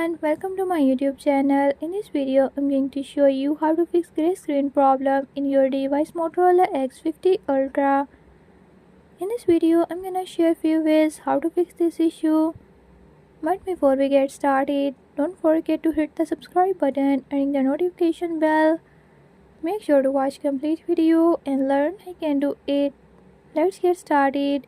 everyone, welcome to my YouTube channel. In this video, I'm going to show you how to fix gray screen problem in your device Motorola X50 Ultra. In this video, I'm gonna share few ways how to fix this issue. But before we get started, don't forget to hit the subscribe button and ring the notification bell. Make sure to watch complete video and learn I can do it. Let's get started.